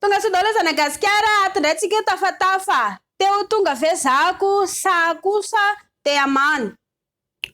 Tonga sy daholo Zanagasikara atondraitsika tafatafa. Teo tonga ve zako sa kosa te amany.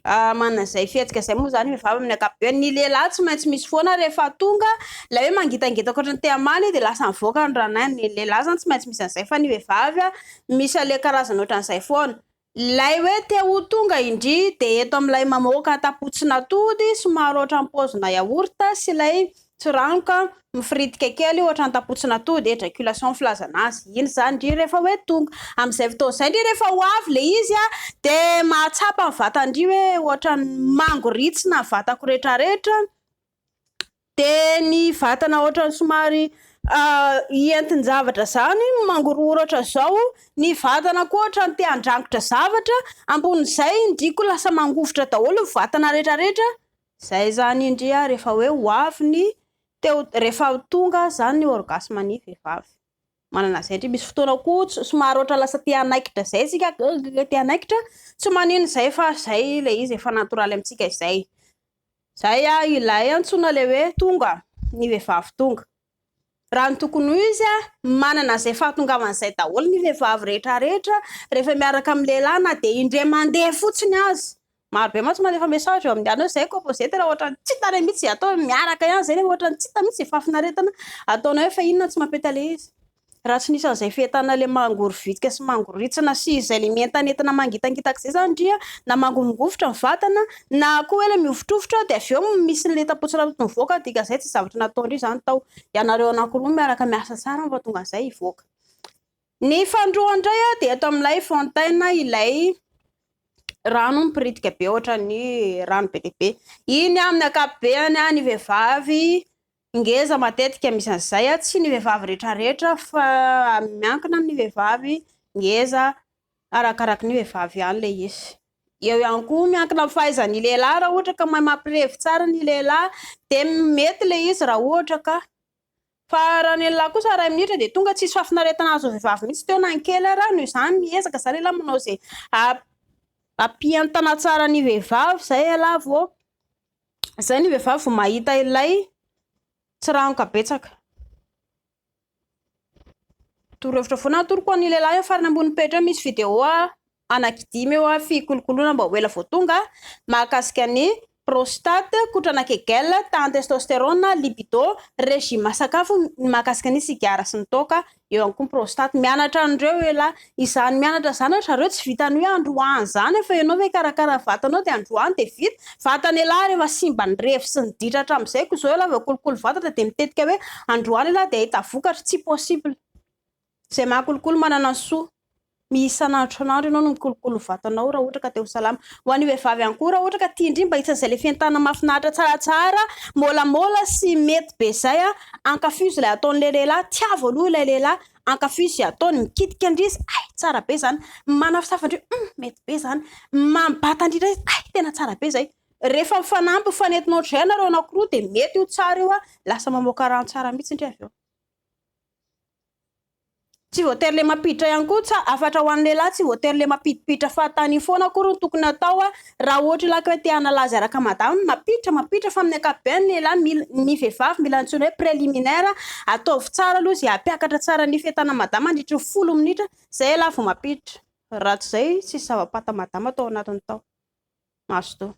Manana zay fihetsika zay moa zany vehivavy amin'ny ankapobeny. Ny lehilahy tsy maintsy misy foana rehefa tonga la hoe mangitangita ohatrany te amany de lasa mivoaka ny ranany. Ny lehilahy zany tsy maintsy misy an'izay fa ny vehivavy misy ale karazana ohatran'izay foana. Lay hoe te ho tonga indri de eto amin'ilay mamoaka tapotsina atody somary ohatran'ny paozina yaourt sy lay tsiranoka mifiritika kely ohatran'ny tapotsina atody éjaculation filazana azy. Iny zany ndry rehefa hoe tonga. Amin'izay fotoana izay ndry rehefa ho avy le izy de mahatsapa ny vatandry hoe ohatran'ny mangoritsina vatako rehetrarehetra. De ny vatana ohatran'ny somary entin-javatra zany mangororatra zao, ny vatana koa ohatran'ny te handrangotra zavatra, ambonin'izay indriko lasa mangofotra daholo ny vatana rehetrarehetra. Zay zany indria rehefa hoe ho avy ny teo rehefa tonga zany ny orgasme ny vehivavy. Manana zay ndry misy fotoana koa somary ohatra lasa te hanaikitra zay sika te hanaikitra, tsy manino zay fa zay le izy efa natoraly amintsika izay. Zay ilay antsoina le hoe tonga ny vehivavy tonga. Raha ny tokony ho izy manana zay fahatongavana zay daholo ny vehivavy rehetrarehetra rehefa miaraka amin'ny lehilahy na de indray mandeha fotsiny azy. Maro be mantsy mandefa message eo amin'ny anao zay opposite raha ohatran'ny tsy tare mihitsy atao miaraka ihany zay rehefa ohatran'ny tsy hita mihitsy fafinaretana ataonao hoe fa inona tsy mampety le izy. Raha tsy nisy an'izay fihetana le mangorovitika sy mangoritsina sy izay le mientanetana mangitangitaka izay zany ndria na mangomongofotra ny vatana na koa hoe le miofotrofotra de avy eo misy le tapotsina mivoaka dika zay tsy zavatra nataondry zany tao. Ianareo anankiroa miaraka miasa tsara mba tonga zay hivoaka. Ny fandroa indray de eto amin'ilay fontaine ilay rano mipiritika be ohatran'ny rano be lehibe. Iny amin'ny ankapobeny ny vehivavy ngeza matetika misy an'izay tsy ny vehivavy rehetrarehetra fa miankina amin'ny vehivavy ngeza arakaraka ny vehivavy ihany le izy. Eo ihany koa miankina amin'ny fahaizan'ny lehilahy raha ohatra ka mahay mampirevy tsara ny lehilahy de mety le izy raha ohatra ka fa raha ny lehilahy kosa 2 minitra de tonga tsisy fafinaretana azo vehivavy mihitsy teo nankely raha noho izany miezaka zany lehilahy manao zay ampientana tsara ny vehivavy zay elahy vao zay ny vehivavy vao mahita ilay tsiranoka betsaka. Torohevitra foana atoroko ny lehilahy farany ambony petra misy vidéo anankidimy eo fikolokoloana mba ho ela vao tonga mahakasika ny prostate, kotrana kegel, temps testostérone, libido, régime sakafo, mahakasika ny sigara sy ny toaka, eo ihany koa ny prostate. Mianatra andreo elahy, izany mianatra zany zareo tsy vitany hoe androany zany fa ianao hoe karakara vatanao de androany de vita. Vatany elahy rehefa simba ny refy sy ny ditra hatramin'izay koa zao elahy vao kolokolo vatana de mitetika hoe androany elahy de ahita vokatra tsy possible. Zay mahakolokolo manana soa. Isan'andro isan'andro ianao no mikolokolo vatanao raha ohatra ka te ho salama. Ho an'ny vehivavy ihany koa raha ohatra ka tia indrindra mba hitsan'izay le fientana mahafinaritra tsaratsara, môlamôla sy mety be zay ankafizo ilay ataon'ilay lehilahy, tiavo aloha ilay lehilahy, ankafizo ataony mikitika andrisy, tsara be zany, manafisafandrio, mety be zany, mambata andrindra izy, tena tsara be zay. Rehefa mifanampy mifanetinao ohatr'izay nareo anankiroa de mety io tsara io lasa mamoaka rano tsara mihitsy indray avy eo. Tsy voatery le mampiditra ihany koa afatra ho an'ny lehilahy tsy voatery le mampidipiditra fahatany foana akory ny tokony atao raha ohatra ilaka hoe te hanalaza araka madama mampiditra fa amin'ny ankapobeny ny lehilahy ny vehivavy mila antsoina hoe préliminaire ataovy tsara aloha izay hampiakatra tsara ny fientana madama mandritra 10 minitra zay elahy vao mampiditra. Raha tsy izay tsisy zava-pata madama atao anatiny tao. Maso to.